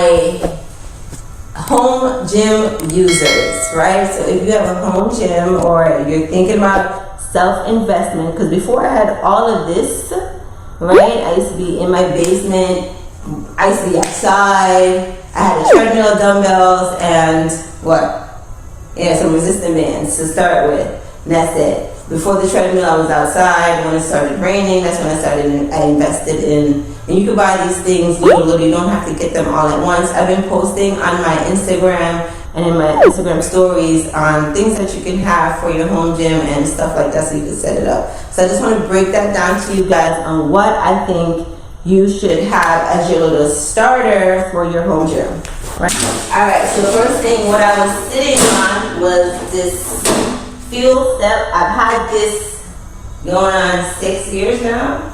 my home gym users, right? So if you have a home gym or you're thinking about self-investment, because before I had all of this, right? I used to be in my basement, I used to be outside, I had a treadmill, dumbbells, and some resistant bands to start with, and that's it. Before the treadmill, I was outside. When it started raining, that's when I invested in, and you can buy these things little, you don't have to get them all at once. I've been posting on my Instagram and in my Instagram stories on things that you can have for your home gym and stuff like that, so you can set it up. So I just want to break that down to you guys on what I think you should have as your little starter for your home gym. Right? Alright, so the first thing, what I was sitting on was this Fuel Step. I've had this going on 6 years now,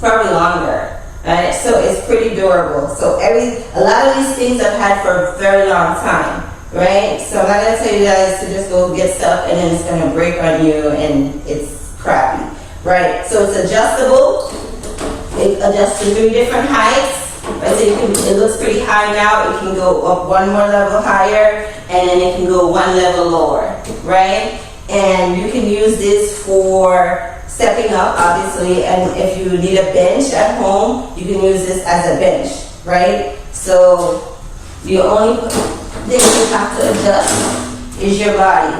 probably longer. Right? So it's pretty durable. So a lot of these things I've had for a very long time. Right? So I'm not going to tell you guys to just go get stuff and then it's going to break on you and it's crappy. Right? So it's adjustable. It adjusts to 3 different heights. Right? So it looks pretty high now. It can go up 1 more level higher and then it can go 1 level lower. Right? And you can use this for stepping up, obviously, and if you need a bench at home, you can use this as a bench, right? So the only thing you have to adjust is your body.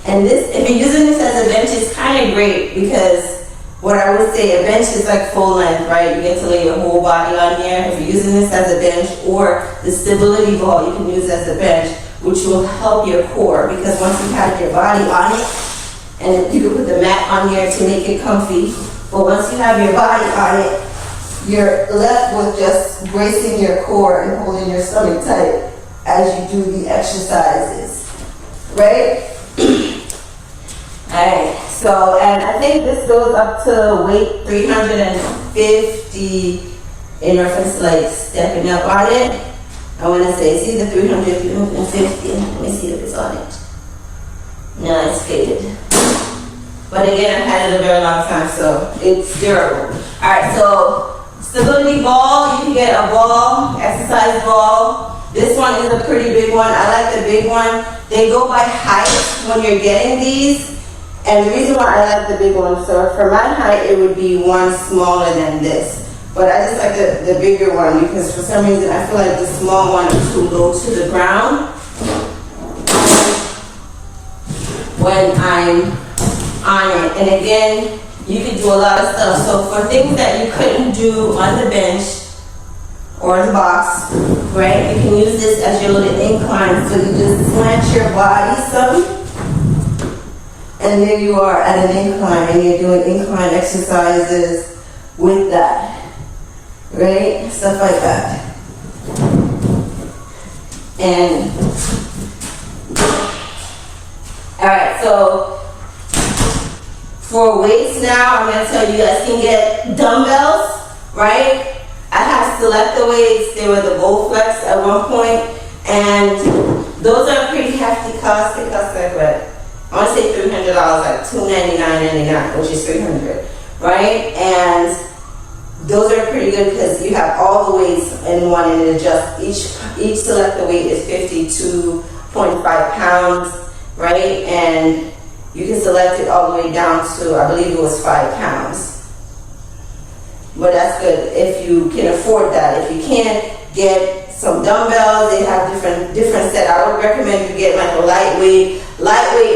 And this, if you're using this as a bench, it's kind of great because what I would say, a bench is like full length, right? You get to lay your whole body on here. If you're using this as a bench, or the stability ball you can use as a bench, which will help your core, because once you have your body on it, and you can put the mat on here to make it comfy, but once you have your body on it, you're left with just bracing your core and holding your stomach tight as you do the exercises, right? Alright, so, and I think this goes up to weight 350 in reference to like stepping up on it. I want to say it's either 300, 350. Let me see if it's on it. No, it's faded. But again, I've had it a very long time, so it's durable. Alright, so stability ball, you can get a ball, exercise ball. This one is a pretty big one. I like the big one. They go by height when you're getting these. And the reason why I like the big one, so for my height, it would be one smaller than this. But I just like the bigger one because for some reason I feel like the small one is too low to the ground when I'm on it. And again, you can do a lot of stuff. So for things that you couldn't do on the bench or the box, right, you can use this as your little incline. So you just slant your body some, and there you are at an incline, and you're doing incline exercises with that. Right? Stuff like that. And alright, so for weights now, I'm going to tell you guys can get dumbbells, right? I have Selecta weights. They were the Bowflex at one point, and those are pretty hefty costs. They cost like what? I want to say $300, like $299.99, which is $300, right? And those are pretty good because you have all the weights in one, and it adjusts. Each Selecta weight is 52.5 pounds, right? And you can select it all the way down to, I believe it was 5 pounds. But that's good if you can afford that. If you can't, get some dumbbells. They have different set. I would recommend you get like a lightweight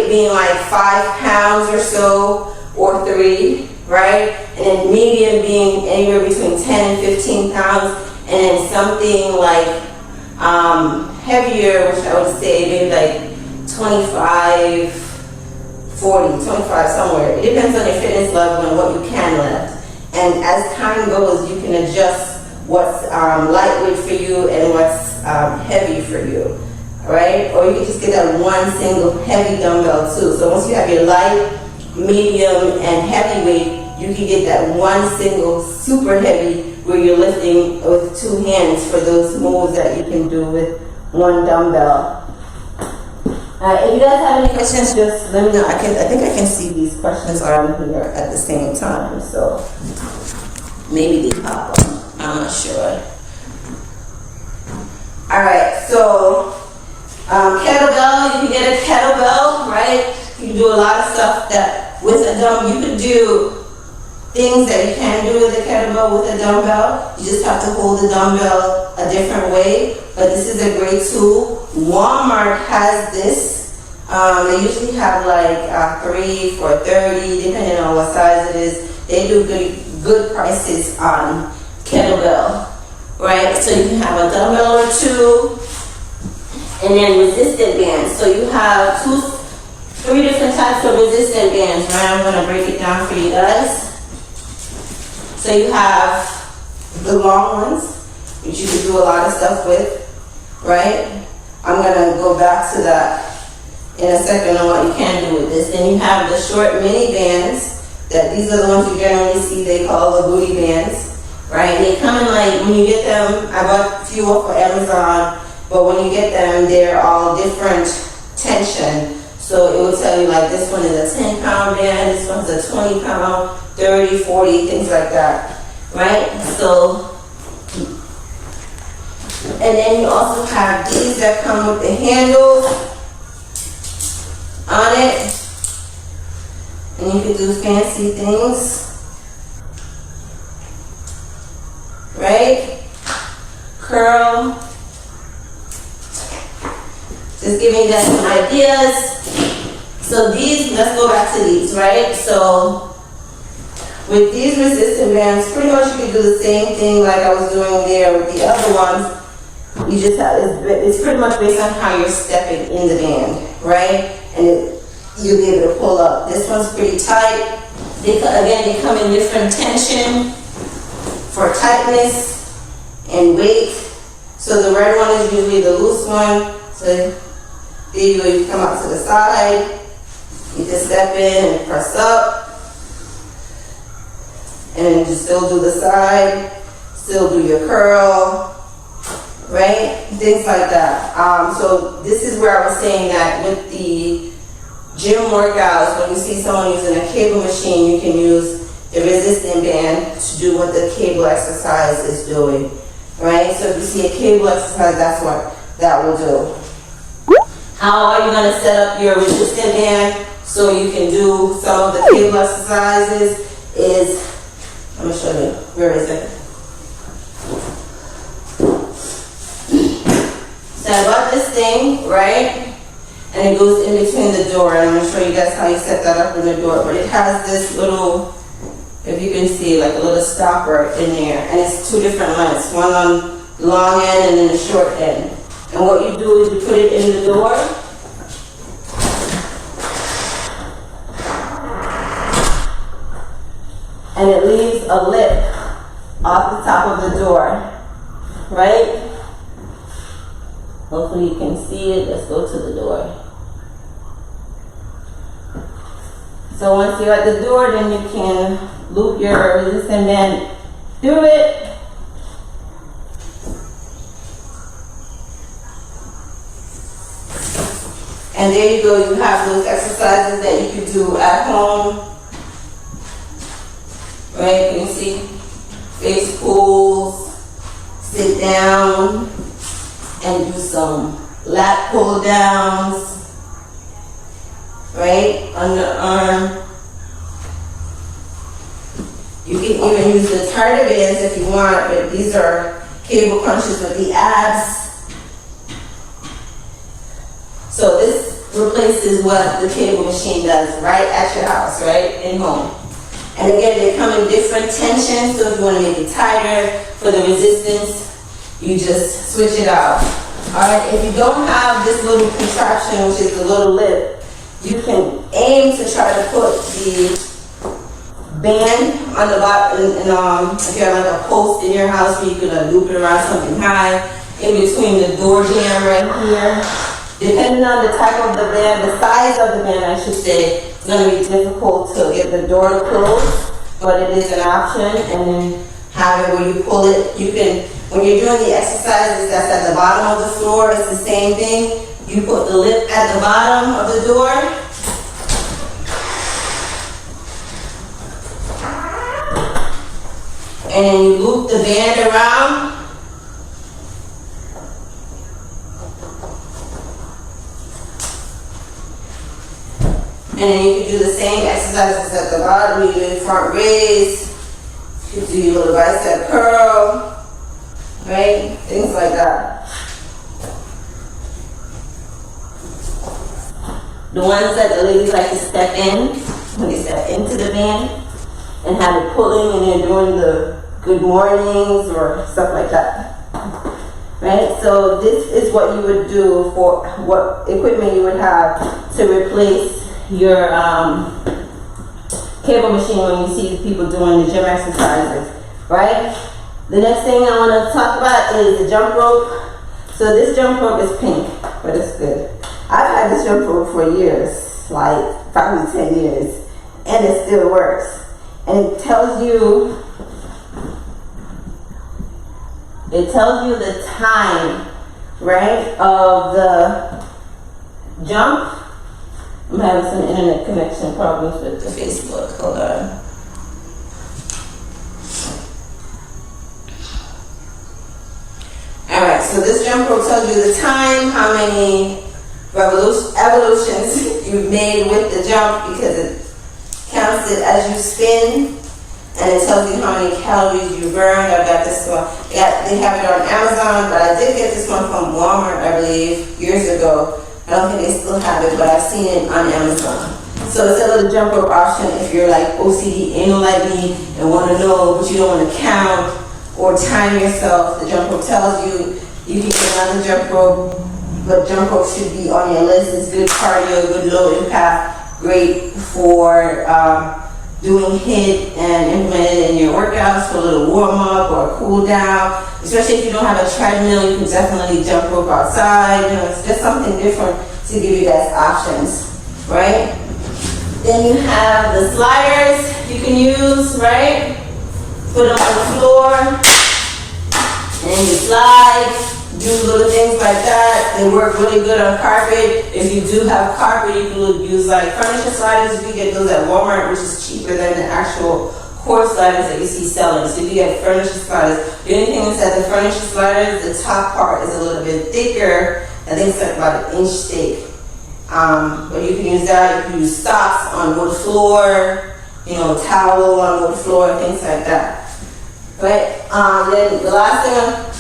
being like 5 pounds or so, or 3, right? And then medium being anywhere between 10 and 15 pounds, and then something like heavier, which I would say maybe like 25, 40, 25, somewhere. It depends on your fitness level and what you can lift. And as time goes, you can adjust what's lightweight for you and what's heavy for you, right? Or you can just get that one single heavy dumbbell too. So once you have your light, medium, and heavy weight, you can get that one single super heavy where you're lifting with 2 hands for those moves that you can do with one dumbbell. If you guys have any questions, just let me know. I think I can see these questions on here at the same time, so maybe they pop up. I'm not sure. Alright, so kettlebell, you can get a kettlebell, right? You can do a lot of stuff that with a dumbbell, you can do things that you can do with a kettlebell with a dumbbell. You just have to hold the dumbbell a different way, but this is a great tool. Walmart has this. They usually have like 3 for $30, depending on what size it is. They do good prices on kettlebell, right? So you can have a dumbbell or two, and then resistant bands. So you have 3 different types of resistant bands, right? I'm gonna break it down for you guys. So you have the long ones, which you can do a lot of stuff with, right? I'm gonna go back to that in a second on what you can do with this. Then you have the short mini bands. That these are the ones you generally see. They call the booty bands, right? And they come in like, when you get them, I bought a few off of Amazon, but when you get them, they're all different tension. So it will tell you like this one is a 10-pound band, this one's a 20-pound, 30, 40, things like that, right? So, and then you also have these that come with the handles on it, and you can do fancy things, right? Curl. Just giving you guys some ideas. So these, let's go back to these, right? So with these resistant bands, pretty much you can do the same thing like I was doing there with the other ones. You just have, it's pretty much based on how you're stepping in the band, right? And you'll be able to pull up. This one's pretty tight. Again, they come in different tension for tightness and weight. So the red one is usually the loose one. So there you go, you come out to the side. You just step in and press up. And then you still do the side. Still do your curl. Right? Things like that. So this is where I was saying that with the gym workouts, when you see someone using a cable machine, you can use the resistant band to do what the cable exercise is doing. Right? So if you see a cable exercise, that's what that will do. How are you going to set up your resistant band so you can do some of the cable exercises is, let me show you, where is it? So I bought this thing, right? And it goes in between the door, and I'm going to show you guys how you set that up in the door. But it has this little, if you can see, like a little stopper in there, and it's 2 different lengths, one on the long end and then the short end. And what you do is you put it in the door. And it leaves a lip off the top of the door, right? Hopefully you can see it. Let's go to the door. So once you're at the door, then you can loop your resistant band through it. And there you go, you have those exercises that you can do at home. Right, you can see face pulls, sit down, and do some lat pull downs, right, underarm. You can even use the tighter bands if you want, but these are cable crunches with the abs. So this replaces what the cable machine does right at your house, right, in home. And again, they come in different tensions, so if you want to make it tighter for the resistance, you just switch it out. Alright, if you don't have this little contraption, which is the little lip, you can aim to try to put the band on the bottom, if you have like a post in your house where you can loop it around something high, in between the door jamb right here. Depending on the type of the band, the size of the band, I should say, it's going to be difficult to get the door to close, but it is an option. And then have it where you pull it. You can, when you're doing the exercises that's at the bottom of the floor, it's the same thing. You put the lip at the bottom of the door. And then you loop the band around. And then you can do the same exercises at the bottom. You do front raise, you do your little bicep curl, right? Things like that. The ones that the ladies like to step in, when they step into the band and have it pulling and they're doing the good mornings or stuff like that. Right? So this is what you would do for what equipment you would have to replace your cable machine when you see people doing the gym exercises. Right? The next thing I want to talk about is the jump rope. So this jump rope is pink, but it's good. I've had this jump rope for years, like probably 10 years, and it still works. And it tells you the time, right, of the jump. I'm having some internet connection problems with the Facebook. Hold on. Alright, so this jump rope tells you the time, how many evolutions you've made with the jump, because it counts it as you spin, and it tells you how many calories you burned. I've got this one. They have it on Amazon, but I did get this one from Walmart, I believe, years ago. I don't think they still have it, but I've seen it on Amazon. So it's a little jump rope option if you're like OCD anal like me and want to know, but you don't want to count or time yourself. The jump rope tells you you can get another jump rope, but jump rope should be on your list. It's good cardio, good low impact, great for doing HIIT and implement it in your workouts for a little warm up or a cool down. Especially if you don't have a treadmill, you can definitely jump rope outside. You know, it's just something different to give you guys options, right? Then you have the sliders you can use, right? Put them on the floor and you slide. Do little things like that. They work really good on carpet. If you do have carpet, you can use like furniture sliders. You can get those at Walmart, which is cheaper than the actual core sliders that you see selling. So you get furniture sliders. The only thing is that the furniture sliders, the top part is a little bit thicker. I think it's like about 1 inch thick. But you can use that. You can use socks on wood floor, you know, towel on wood floor, things like that. But then the last thing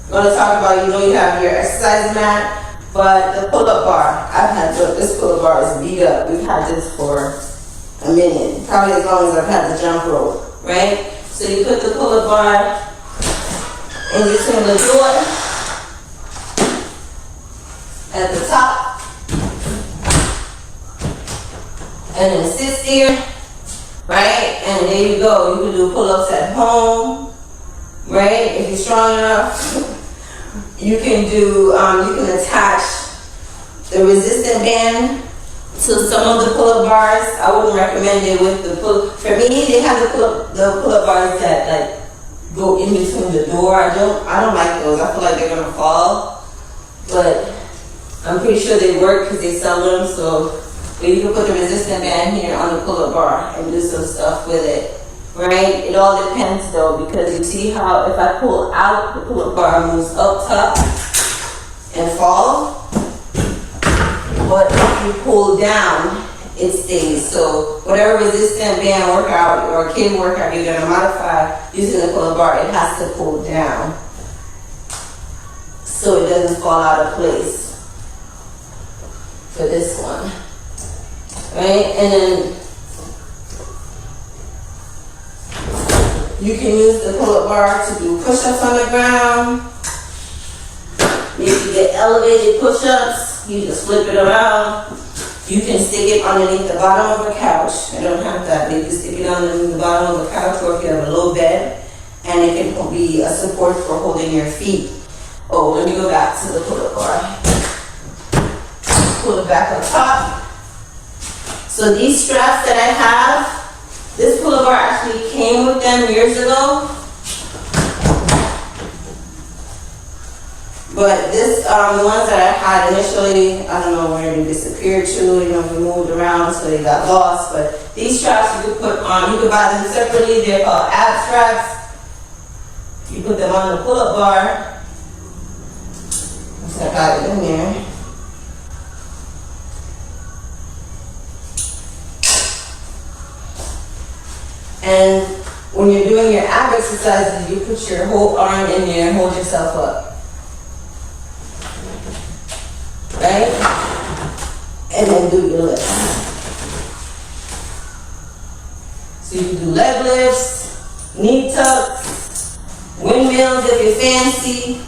I'm going to talk about, you know, you have your exercise mat, but the pull-up bar. I've had this pull-up bar is beat up. We've had this for a minute, probably as long as I've had the jump rope, right? So you put the pull-up bar in between the door at the top, and then sit there, right? And there you go. You can do pull-ups at home, right? If you're strong enough. You can do, you can attach the resistant band to some of the pull-up bars. I wouldn't recommend it with the pull. For me, they have the pull-up bars that like go in between the door. I don't like those. I feel like they're gonna fall. But I'm pretty sure they work because they sell them. So, but you can put the resistant band here on the pull-up bar and do some stuff with it. Right? It all depends though, because you see how if I pull out, the pull-up bar moves up top and fall. But if you pull down, it stays. So whatever resistant band workout or cable workout you're going to modify using the pull-up bar, it has to pull down so it doesn't fall out of place for this one. Right? And then you can use the pull-up bar to do push-ups on the ground. You can get elevated push-ups. You just flip it around. You can stick it underneath the bottom of a couch. I don't have that, but you can stick it underneath the bottom of a couch, or if you have a low bed, and it can be a support for holding your feet. Oh, let me go back to the pull-up bar. Pull it back up top. So these straps that I have, this pull-up bar actually came with them years ago. But this, the ones that I had initially, I don't know where they disappeared to, you know, we moved around so they got lost. But these straps you could put on, you could buy them separately. They're called ab straps. You put them on the pull-up bar. So I got it in there. exercises, you put your whole arm in there and hold yourself up. Right? And then do your lifts. So you can do leg lifts, knee tucks, windmills if you're fancy,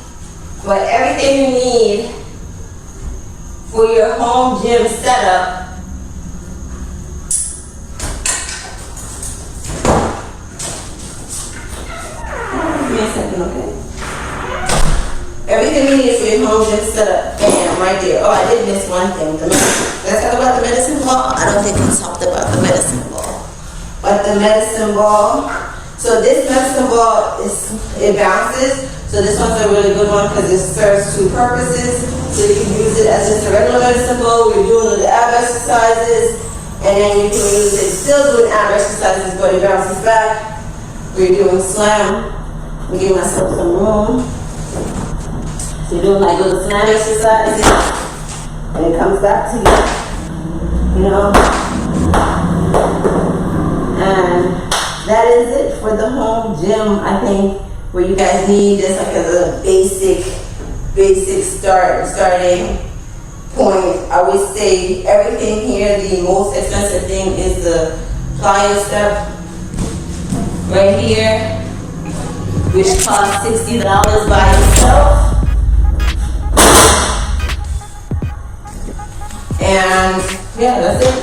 but everything you need for your home gym setup. Give me a second, okay? Everything you need for your home gym setup, bam, right there. Oh, I did miss one thing. Let's talk about the medicine ball. I don't think we talked about the medicine ball. But the medicine ball, so this medicine ball, it bounces. So this one's a really good one because it serves two purposes. So you can use it as just a regular medicine ball. We're doing the ab exercises, and then you can use it still doing ab exercises, but it bounces back. We're doing slam. I'm giving myself some room. So you're doing like little slam exercises, and it comes back to you. You know? And that is it for the home gym, I think, where you guys need just like a basic starting point. I would say everything here, the most expensive thing is the Plyo step right here, which costs $60 by itself. And yeah, that's it.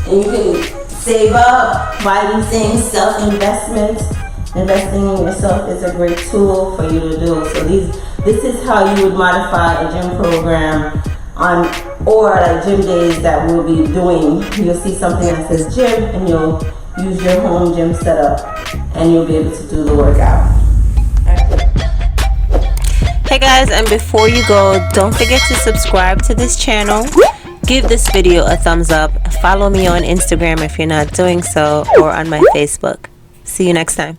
And you can save up, buy these things, self-investment. Investing in yourself is a great tool for you to do. So this is how you would modify a gym program or like gym days that we'll be doing. You'll see something that says gym and you'll use your home gym setup and you'll be able to do the workout. Hey guys, and before you go, don't forget to subscribe to this channel. Give this video a thumbs up. Follow me on Instagram if you're not doing so, or on my Facebook. See you next time.